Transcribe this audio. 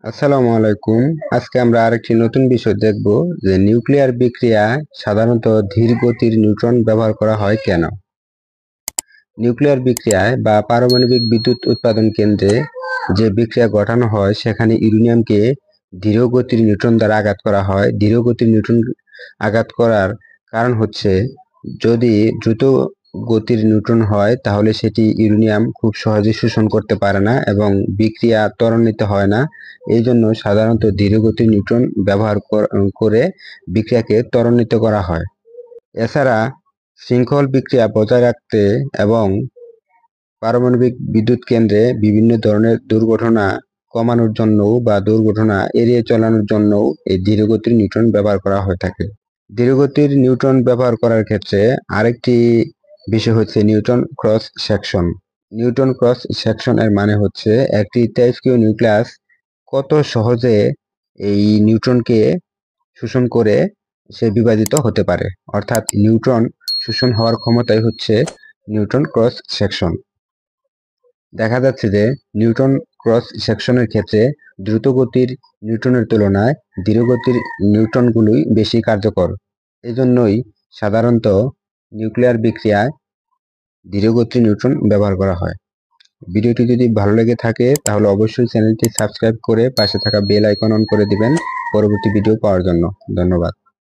আসসালামু আলাইকুম। আজকে আমরা আরেকটি নতুন বিষয় দেখব যে নিউক্লিয়ার বিক্রিয়ায় সাধারণত ধীর গতির নিউট্রন ব্যবহার করা হয় কেন। নিউক্লিয়ার বিক্রিয়ায় বা পারমাণবিক বিদ্যুৎ উৎপাদন কেন্দ্রে যে বিক্রিয়া ঘটানো হয় সেখানে ইউরেনিয়ামকে ধীর গতির নিউট্রন দ্বারা আঘাত করা হয়। ধীর গতির নিউট্রন আঘাত করার কারণ হচ্ছে যদি দ্রুত গতির নিউট্রন হয় তাহলে সেটি ইউরেনিয়াম খুব সহজে শোষণ করতে পারে না এবং বিক্রিয়া ত্বরান্বিত হয় না। এই জন্য সাধারণত ধীর গতির নিউট্রন ব্যবহার করে বিক্রিয়াকে ত্বরান্বিত করা হয়। এছাড়া শৃঙ্খল বিক্রিয়া বজায় রাখতে এবং পারমাণবিক বিদ্যুৎ কেন্দ্রে বিভিন্ন ধরনের দুর্ঘটনা কমানোর জন্য বা দুর্ঘটনা এড়িয়ে চলানোর জন্য এই ধীরগতির নিউট্রন ব্যবহার করা হয়ে থাকে। ধীরগতির নিউট্রন ব্যবহার করার ক্ষেত্রে আরেকটি বিষয় হচ্ছে neutron cross section. Neutron cross section এর মানে হচ্ছে একটি তেজস্ক্রিয় নিউক্লিয়াস কত সহজে এই নিউট্রনকে শোষণ করে সে বিভাজিত হতে পারে, অর্থাৎ নিউট্রন শোষণ হওয়ার ক্ষমতাই হচ্ছে নিউট্রন ক্রস সেকশন। দেখা যাচ্ছে যে নিউট্রন ক্রস সেকশনের ক্ষেত্রে দ্রুত গতির নিউট্রনের তুলনায় ধীরগতির নিউট্রনগুলোই বেশি কার্যকর। এজন্যই সাধারণত নিউক্লিয়ার বিক্রিয়ায় ধীরগতির নিউট্রন ব্যবহার করা হয়। ভিডিওটি যদি ভালো লেগে থাকে তাহলে অবশ্যই চ্যানেলটি সাবস্ক্রাইব করে পাশে থাকা বেল আইকন অন করে দিবেন পরবর্তী ভিডিও পাওয়ার জন্য। ধন্যবাদ।